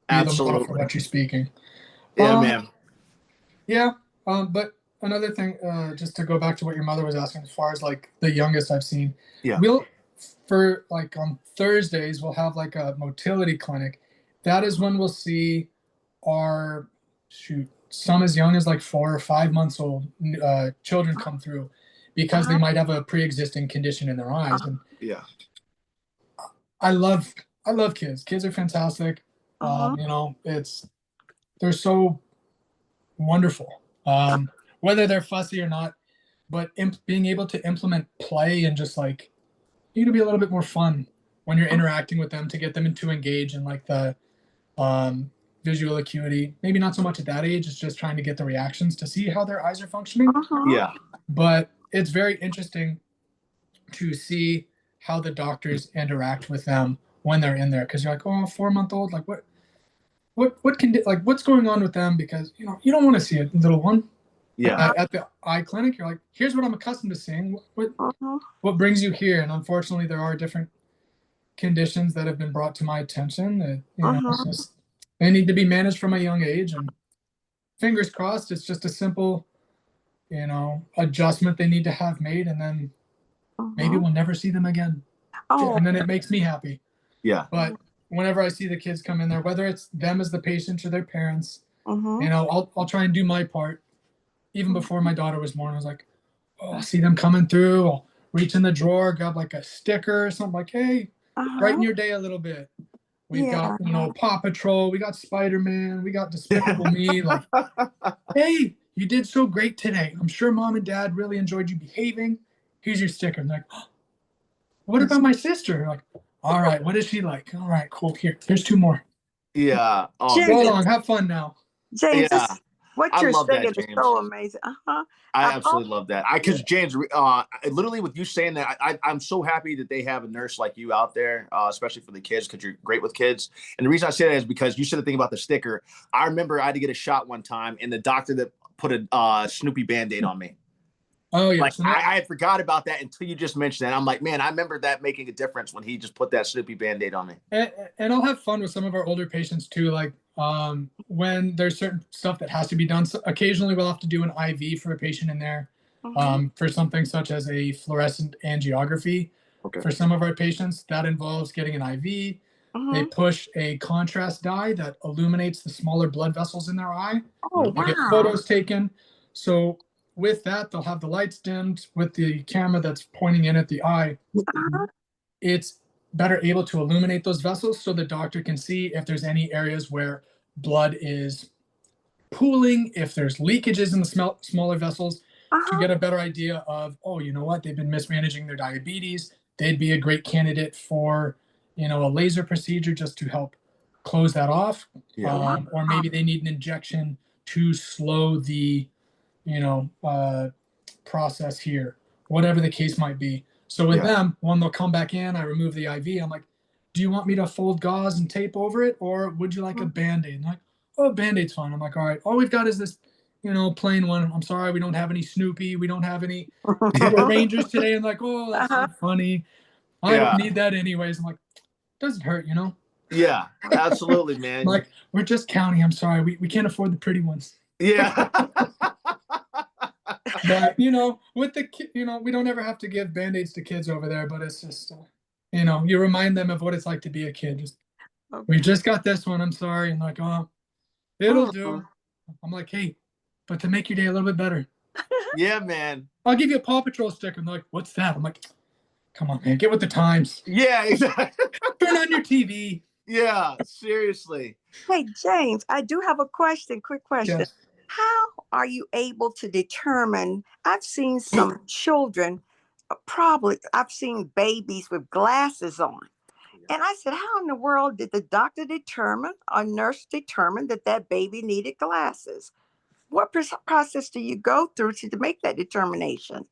Be the model for what you're speaking. Yeah, man. Yeah. But another thing, just to go back to what your mother was asking, as far as like the youngest I've seen, for like on Thursdays, we'll have like a motility clinic. That is when we'll see our some as young as like 4 or 5 months old children come through because they might have a pre-existing condition in their eyes. And I love kids. Kids are fantastic. They're so wonderful. Whether they're fussy or not, but being able to implement play and just like you need to be a little bit more fun when you're interacting with them to get them to engage in like the visual acuity. Maybe not so much at that age. It's just trying to get the reactions to see how their eyes are functioning. Yeah. But it's very interesting to see how the doctors interact with them when they're in there. Cause you're like, oh, 4-month-old, like what can, like, what's going on with them? Because, you don't want to see a little one. Yeah. At the eye clinic, you're like, here's what I'm accustomed to seeing. What brings you here? And unfortunately, there are different conditions that have been brought to my attention that, it's just, they need to be managed from a young age. And fingers crossed, it's just a simple, adjustment they need to have made. And then maybe we'll never see them again. And then it makes me happy. Yeah. But whenever I see the kids come in there, whether it's them as the patients or their parents, I'll try and do my part. Even before my daughter was born, I was like, oh, I see them coming through. I'll reach in the drawer, grab like a sticker or something like, hey, brighten your day a little bit. We've got, Paw Patrol. We got Spider-Man. We got Despicable Me. Like, hey, you did so great today. I'm sure mom and dad really enjoyed you behaving. Here's your sticker. And like, oh, what about my sister? Like, all right, what is she like? All right, cool. Here's 2 more. Yeah. Oh, go along. Have fun now. James, what you're saying is so amazing. I absolutely love that. Because James, literally with you saying that, I'm so happy that they have a nurse like you out there, especially for the kids, because you're great with kids. And the reason I say that is because you said the thing about the sticker. I remember I had to get a shot one time, and the doctor that put a Snoopy Band-Aid on me. Oh, yeah. Like, I had forgot about that until you just mentioned that. I'm like, man, I remember that making a difference when he just put that Snoopy Band-Aid on me. And I'll have fun with some of our older patients too. Like when there's certain stuff that has to be done. So occasionally we'll have to do an IV for a patient in there for something such as a fluorescent angiography. Okay. For some of our patients, that involves getting an IV. They push a contrast dye that illuminates the smaller blood vessels in their eye. They get photos taken. So with that, they'll have the lights dimmed with the camera that's pointing in at the eye. It's better able to illuminate those vessels so the doctor can see if there's any areas where blood is pooling, if there's leakages in the smaller vessels, to get a better idea of, oh, you know what, they've been mismanaging their diabetes. They'd be a great candidate for, a laser procedure just to help close that off. Or maybe they need an injection to slow the process here, whatever the case might be. So with them, when they'll come back in, I remove the IV. I'm like, do you want me to fold gauze and tape over it? Or would you like a Band-Aid? And like, oh, Band-Aid's fine. I'm like, all right, all we've got is this, plain one. I'm sorry, we don't have any Snoopy. We don't have any Power Rangers today. And like, oh, that's so funny. I don't need that anyways. I'm like, doesn't hurt, Yeah, absolutely, man. I'm like, we're just counting. I'm sorry. We can't afford the pretty ones. Yeah. But with the we don't ever have to give Band-Aids to kids over there, but it's just you remind them of what it's like to be a kid. We just got this one. I'm sorry. And like, oh, it'll do. I'm like, hey, but to make your day a little bit better. Yeah, man. I'll give you a Paw Patrol sticker. And they're like, what's that? I'm like, come on, man, get with the times. Yeah, exactly. Turn on your TV. Yeah, seriously. Hey, James, I do have a question, quick question. Yes. How are you able to determine? I've seen some children, probably, I've seen babies with glasses on. And I said, how in the world did the doctor determine, or nurse determine that that baby needed glasses? What process do you go through to make that determination?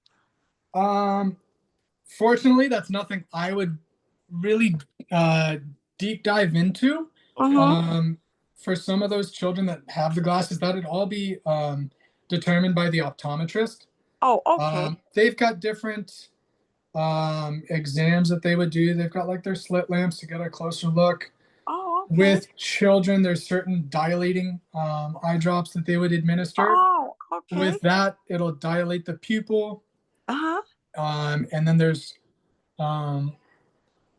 Fortunately, that's nothing I would really deep dive into. Mhm. For some of those children that have the glasses, that would all be determined by the optometrist. Oh, okay. They've got different exams that they would do. They've got like their slit lamps to get a closer look. Oh, okay. With children, there's certain dilating eye drops that they would administer. Oh, okay. With that, it'll dilate the pupil. Uh-huh. And then there's the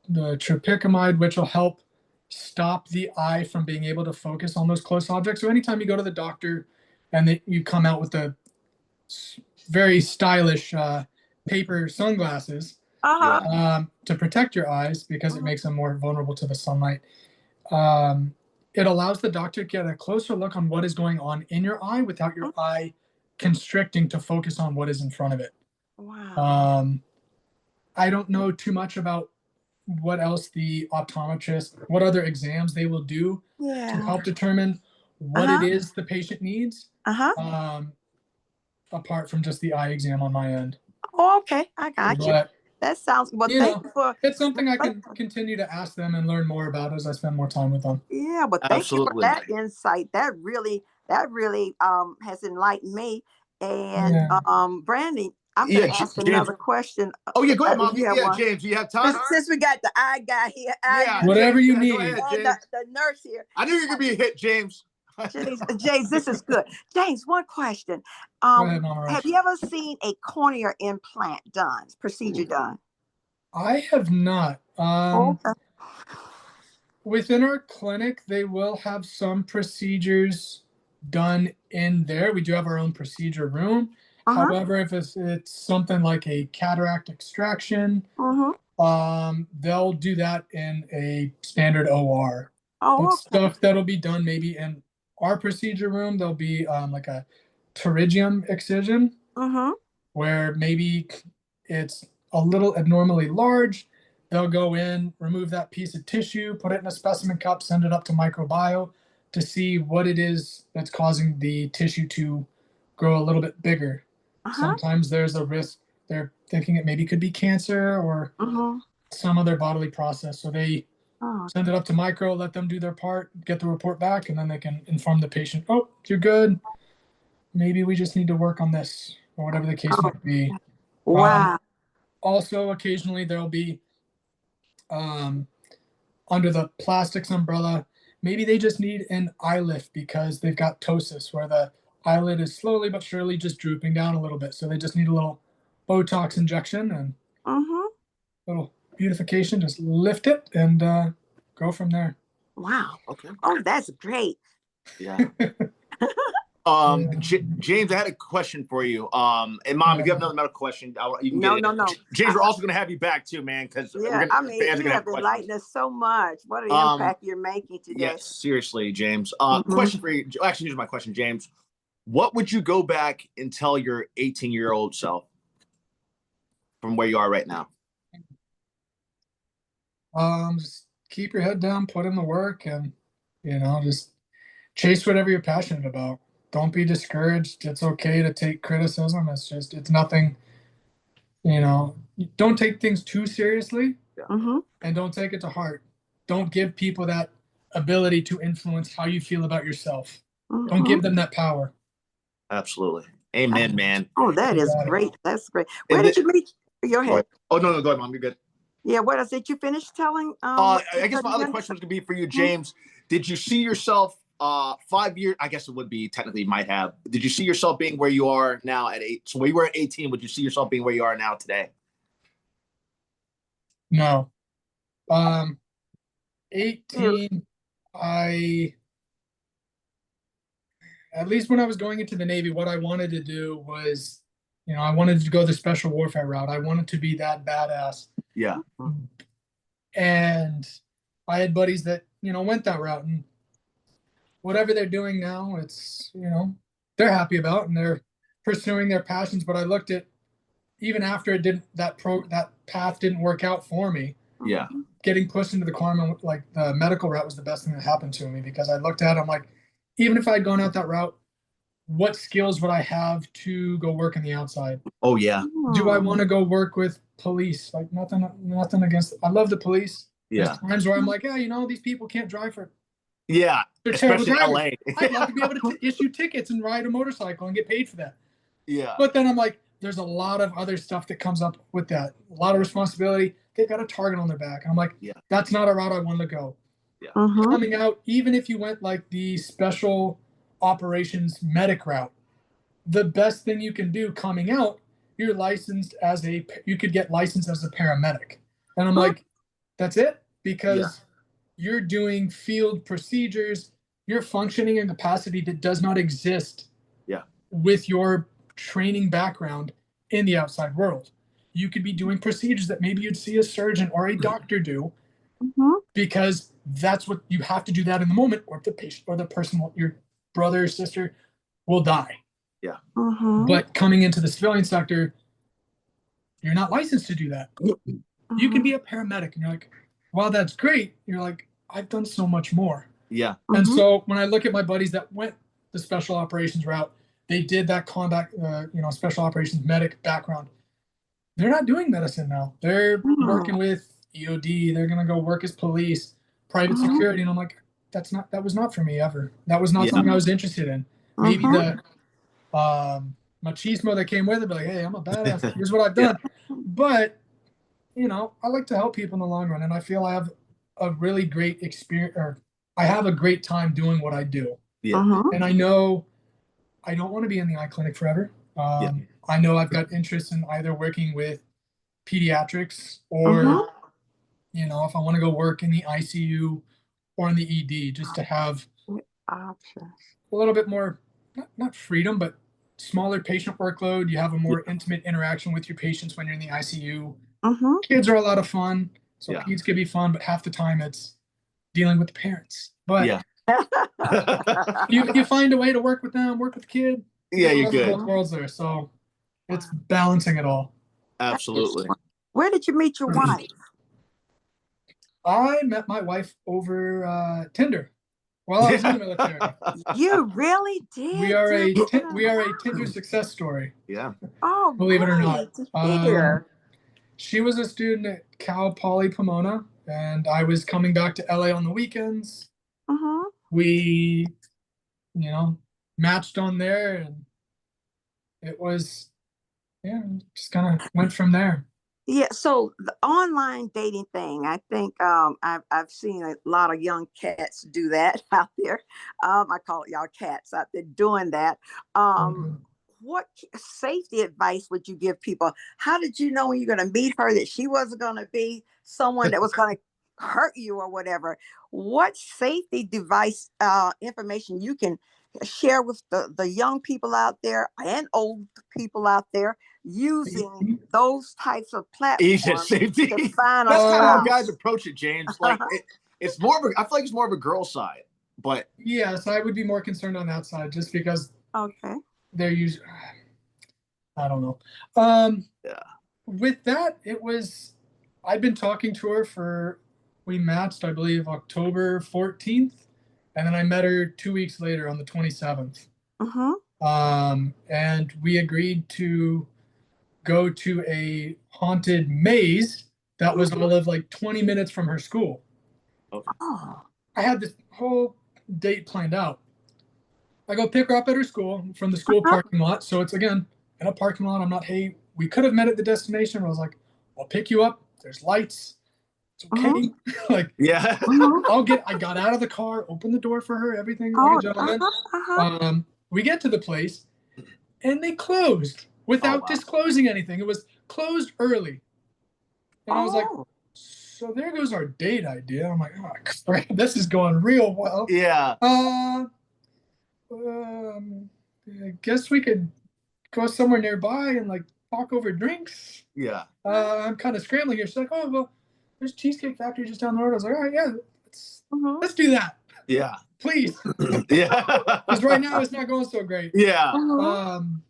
tropicamide, which will help stop the eye from being able to focus on those close objects. So anytime you go to the doctor and you come out with the very stylish paper sunglasses to protect your eyes because it makes them more vulnerable to the sunlight, it allows the doctor to get a closer look on what is going on in your eye without your eye constricting to focus on what is in front of it. Wow. I don't know too much about what else the optometrist, what other exams they will do to help determine what it is the patient needs. Apart from just the eye exam on my end. Oh, okay, I got you. That sounds well. Thank you for. It's something I can continue to ask them and learn more about as I spend more time with them. Yeah, but thank you for that insight. That really has enlightened me. And Brandy, I'm gonna ask another question. Oh yeah, go ahead, Mom. Yeah, James, you have time? Since we got the eye guy here, whatever you need. And the nurse here. I knew you were gonna be a hit, James. James, this is good. James, one question. Go ahead, Mama Rose. Have you ever seen a cornea implant procedure done? I have not. Within our clinic, they will have some procedures done in there. We do have our own procedure room. However, if it's something like a cataract extraction, they'll do that in a standard OR. Stuff that'll be done maybe in our procedure room, there'll be like a pterygium excision, where maybe it's a little abnormally large. They'll go in, remove that piece of tissue, put it in a specimen cup, send it up to microbio to see what it is that's causing the tissue to grow a little bit bigger. Sometimes there's a risk. They're thinking it maybe could be cancer or some other bodily process. So they send it up to micro, let them do their part, get the report back, and then they can inform the patient, oh, you're good. Maybe we just need to work on this, or whatever the case might be. Wow. Also, occasionally there'll be under the plastics umbrella, maybe they just need an eye lift because they've got ptosis, where the eyelid is slowly but surely just drooping down a little bit. So they just need a little Botox injection and little beautification, just lift it and go from there. Wow. Okay. Oh, that's great. Yeah. James, I had a question for you. And Mom, if you have another medical question, you can get it. No. James, we're also going to have you back too, man, because you have enlightened us so much. What an impact you're making today. Yes, seriously, James. Question for you. Actually, here's my question, James. What would you go back and tell your 18-year-old self from where you are right now? Just keep your head down, put in the work, and just chase whatever you're passionate about. Don't be discouraged. It's okay to take criticism. It's nothing, don't take things too seriously, and don't take it to heart. Don't give people that ability to influence how you feel about yourself. Don't give them that power. Absolutely. Amen, man. Oh, that is great. That's great. Where did you meet? Your head. Oh, no, go ahead, Mom. You're good. Yeah, what else? Did you finish telling? I guess my other question was going to be for you, James. Did you see yourself 5 years? I guess it would be technically might have. Did you see yourself being where you are now at 8? So when you were at 18, would you see yourself being where you are now today? No. 18, at least when I was going into the Navy, what I wanted to do was, I wanted to go the special warfare route. I wanted to be that badass. Yeah. And I had buddies that, went that route, and whatever they're doing now, it's, they're happy about, and they're pursuing their passions. But I looked at, even after that path didn't work out for me. Yeah. Getting pushed into the corpsman, like the medical route, was the best thing that happened to me, because I looked at it, I'm like, even if I'd gone out that route, what skills would I have to go work in the outside? Oh yeah. Do I want to go work with police? Like, nothing against, I love the police. Yeah. There's times where I'm like, yeah, these people can't drive for. Yeah. They're terrible Especially drivers. LA. I'd love to be able to issue tickets and ride a motorcycle and get paid for that. Yeah. But then I'm like, there's a lot of other stuff that comes up with that. A lot of responsibility. They've got a target on their back. And I'm like, that's not a route I want to go. Yeah. Coming out, even if you went like the special operations medic route, the best thing you can do coming out, you're licensed you could get licensed as a paramedic. And I'm like, that's it? Because you're doing field procedures, you're functioning in capacity that does not exist with your training background in the outside world. You could be doing procedures that maybe you'd see a surgeon or a doctor do, because that's what you have to do that in the moment, or the patient or the person, your brother or sister, will die. Yeah. But coming into the civilian sector, you're not licensed to do that. You can be a paramedic, and you're like, wow, that's great. You're like, I've done so much more. Yeah. And so when I look at my buddies that went the special operations route, they did that combat, special operations medic background. They're not doing medicine now. They're working with EOD. They're going to go work as police, private security. And I'm like, that was not for me ever. That was not something I was interested in. Maybe the machismo that came with it, but like, hey, I'm a badass. Here's what I've done. But, I like to help people in the long run. And I feel I have a really great experience, or I have a great time doing what I do. Yeah. And I know I don't want to be in the eye clinic forever. I know I've got interest in either working with pediatrics or, if I want to go work in the ICU or in the ED, just to have options, a little bit more, not freedom, but smaller patient workload. You have a more intimate interaction with your patients when you're in the ICU. Kids are a lot of fun. So kids could be fun, but half the time it's dealing with the parents. But you find a way to work with them, work with the kid. Yeah, you're good. Both worlds there. So it's balancing it all. Absolutely. Where did you meet your wife? I met my wife over Tinder while I was in the military. You really did? We are a Tinder success story. Yeah. Oh, believe it or not. She was a student at Cal Poly Pomona, and I was coming back to LA on the weekends. We, matched on there, and it was, just kind of went from there. Yeah, so the online dating thing, I think I've seen a lot of young cats do that out there. I call it y'all cats out there doing that. What safety advice would you give people? How did you know when you're going to meet her that she wasn't going to be someone that was going to hurt you or whatever? What safety device information you can share with the young people out there and old people out there using those types of platforms safety. to find That's kind of how spouse? guys approach it, James. Like it's more of I feel like it's more of a girl side, but yes, I would be more concerned on that side, just because they're usually, I don't know. With that, I'd been talking to her we matched, I believe, October 14th. And then I met her 2 weeks later on the 27th. And we agreed to go to a haunted maze that was all of like 20 minutes from her school. I had this whole date planned out. I go pick her up at her school from the school parking lot. So it's, again, in a parking lot. I'm not, hey, we could have met at the destination. But I was like, I'll pick you up. There's lights. It's okay. I got out of the car, opened the door for her, everything like a gentleman. We get to the place, and they closed without disclosing anything. It was closed early. And I was like, so there goes our date idea. I'm like, oh crap, this is going real well. Yeah. I guess we could go somewhere nearby and like talk over drinks. Yeah. I'm kind of scrambling here. She's like, oh well, there's Cheesecake Factory just down the road. I was like, all right, yeah, let's do that. Yeah. Please. Yeah. Because right now it's not going so great. Yeah. And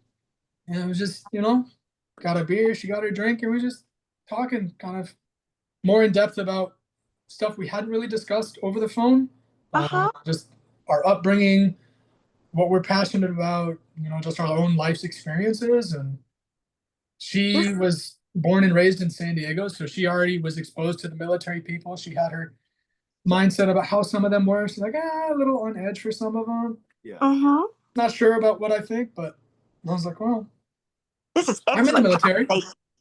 it was just, got a beer, she got her drink, and we were just talking kind of more in depth about stuff we hadn't really discussed over the phone. Just our upbringing, what we're passionate about, just our own life's experiences. And she was born and raised in San Diego, so she already was exposed to the military people. She had her mindset about how some of them were. She's like, a little on edge for some of them. Yeah. Not sure about what I think, but I was like, well, this is I'm in the military.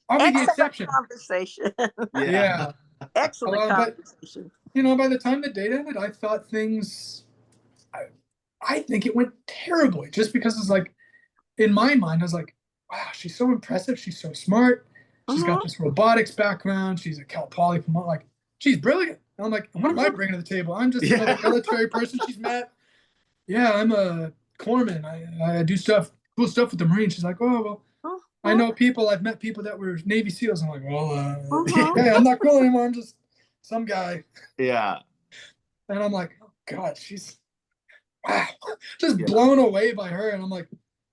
I'll be the exception. Conversation. Yeah. Excellent conversation. But, by the time the date ended, I thought things, I think it went terribly, just because it's like, in my mind, I was like, wow, she's so impressive. She's so smart. She's got this robotics background. She's a Cal Poly from, like, she's brilliant. And I'm like, what am I bringing to the table? I'm just another military person she's met. Yeah, I'm a corpsman. I do cool stuff with the Marines. She's like, oh, well, I know people. I've met people that were Navy SEALs. I'm like, well, yeah, I'm not cool anymore. I'm just some guy. Yeah. And I'm like, oh, God, she's, wow, just blown away by her. And I'm like,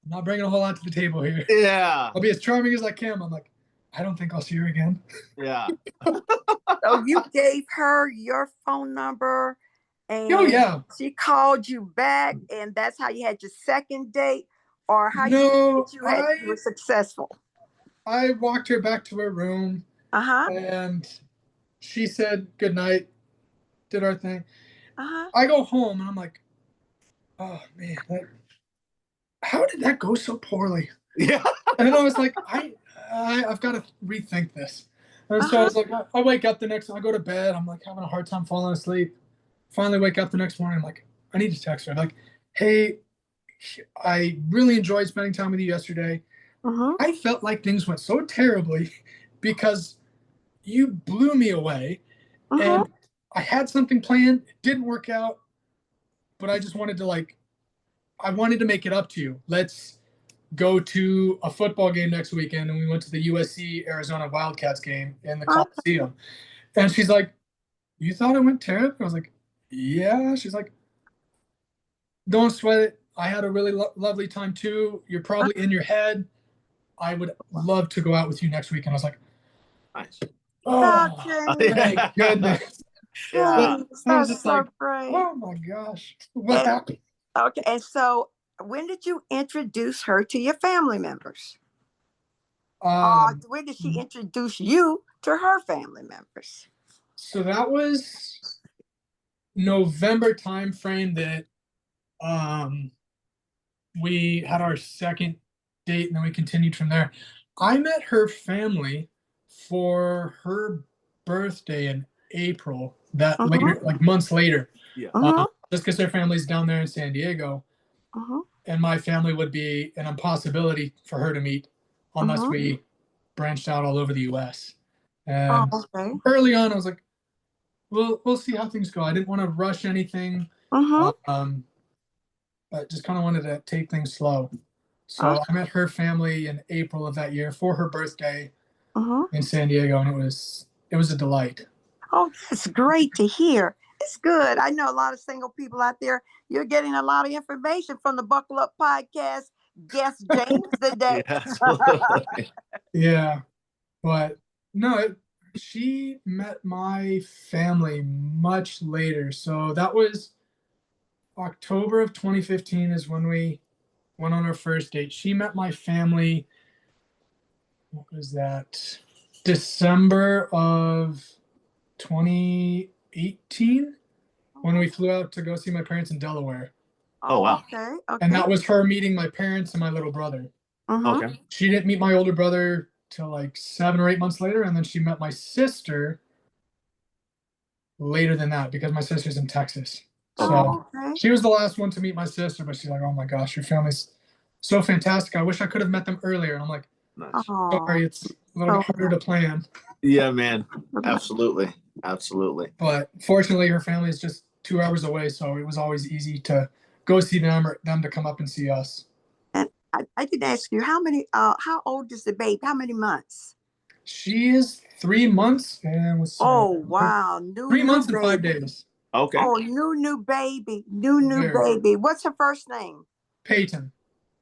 I'm not bringing a whole lot to the table here. Yeah. I'll be as charming as I can. I'm like, I don't think I'll see her again. Yeah. So you gave her your phone number, and she called you back, and that's how you had your second date, or how you were successful? I walked her back to her room, and she said good night, did our thing. I go home, and I'm like, oh, man, how did that go so poorly? Yeah. And then I was like, I've got to rethink this. And so I was like, I wake up I go to bed. I'm like having a hard time falling asleep. Finally wake up the next morning. I'm like, I need to text her. I'm like, hey, I really enjoyed spending time with you yesterday. I felt like things went so terribly because you blew me away. And I had something planned. It didn't work out. But I just wanted to I wanted to make it up to you. Let's go to a football game next weekend. And we went to the USC Arizona Wildcats game in the Coliseum. And she's like, you thought it went terrible? I was like, yeah. She's like, don't sweat it. I had a really lovely time too. You're probably in your head. I would love to go out with you next week. And I was like, nice. Oh, thank goodness. Yeah. I was just like, great. oh my gosh, what happened? Okay, and so when did you introduce her to your family members? When did she introduce you to her family members? So that was November time frame that we had our second date, and then we continued from there. I met her family for her birthday in April, later, like months later. Yeah. Just because their family's down there in San Diego. And my family would be an impossibility for her to meet unless we branched out all over the US. And early on, I was like, we'll see how things go. I didn't want to rush anything. But just kind of wanted to take things slow. So I met her family in April of that year for her birthday in San Diego, and it was a delight. Oh, that's great to hear. It's good. I know a lot of single people out there. You're getting a lot of information from the Buckle Up podcast guest James today. Yeah, but no, she met my family much later. So that was October of 2015 is when we went on our first date. She met my family, what was that? December of 2018 when we flew out to go see my parents in Delaware. Oh, wow. Okay. And that was her meeting my parents and my little brother. Okay. She didn't meet my older brother till like 7 or 8 months later, and then she met my sister later than that because my sister's in Texas. So she was the last one to meet my sister, but she's like, oh my gosh, your family's so fantastic. I wish I could have met them earlier. And I'm like, sorry, it's a little bit harder to plan. Yeah, man. Absolutely. Absolutely. But fortunately, her family is just 2 hours away, so it was always easy to go see them or them to come up and see us. And I didn't ask you how old is the baby? How many months? She is 3 months and let's see, Oh wow, three new months and five baby. days. Okay. Oh, new baby, new Very baby. What's her first name? Peyton,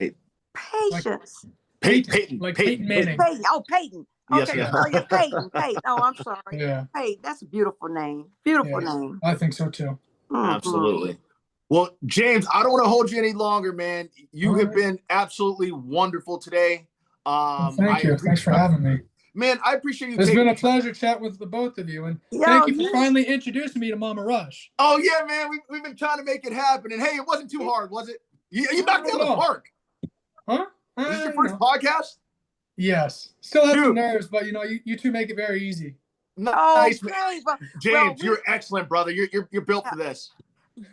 like Patience. Peyton. like Peyton Manning. Peyton. Oh, Peyton. Yes, Okay. yeah. Oh, yeah, Peyton. Peyton. Oh, I'm sorry. Yeah, Peyton. That's a beautiful name. Beautiful yeah, name. I think so too. Absolutely. Well, James, I don't want to hold you any longer, man. You All have right. been absolutely wonderful today. Well, thank you. Thanks for I, having me. man, I appreciate you It's taking been a the time. pleasure chatting with the both of you, and Yo, thank you for finally introducing me to Mama Rush. Oh yeah, man. We've been trying to make it happen. And hey, it wasn't too hard, was it? You knocked it out of the park. Huh? Is this your first podcast? Yes. Still have some Dude. nerves, but you two make it very easy. Nice, okay. man. Well, James, you're excellent, brother. You're built for this.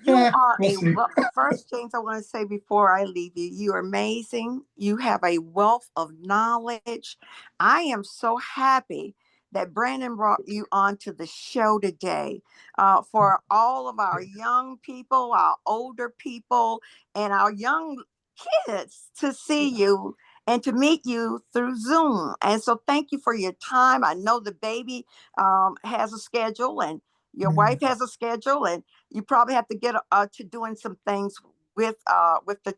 you are We'll see. first, James, I want to say before I leave you, you're amazing. You have a wealth of knowledge. I am so happy that Brandon brought you onto the show today. For all of our young people, our older people, and our young kids to see you and to meet you through Zoom. And so thank you for your time. I know the baby has a schedule and your wife has a schedule, and you probably have to get to doing some things with the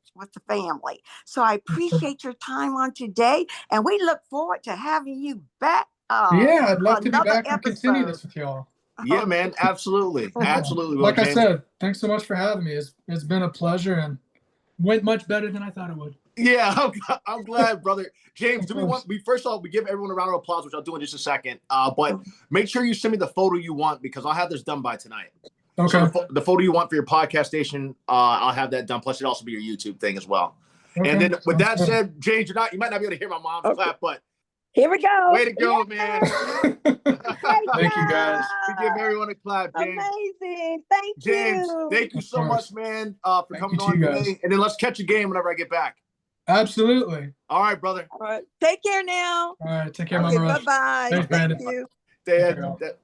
family. So I appreciate your time on today, and we look forward to having you back. Yeah, I'd love to be Another back and continue episode. this with y'all. Yeah, man. Absolutely. Absolutely. Well, Like I James. said, thanks so much for having me. It's been a pleasure and went much better than I thought it would. Yeah, I'm glad, brother. James, Of do we course. want, first off, we give everyone a round of applause, which I'll do in just a second. But make sure you send me the photo you want because I'll have this done by tonight. Okay. So the photo you want for your podcast station, I'll have that done. Plus, it'll also be your YouTube thing as well. Okay. And then with that Sounds good. said, James, you might not be able to hear my mom's clap, but Here we go. way to go, man. Thank you guys. We give everyone a clap, James. Amazing. Thank James, you. thank you so much, man, for Thank coming you on to you guys. today. And then let's catch a game whenever I get back. Absolutely. All right, brother. All right. Take care now. All right. Take care, Okay, Mama Rush. bye-bye. Thanks, Thank Brandon. you.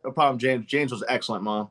No problem, James. James was excellent, Mom.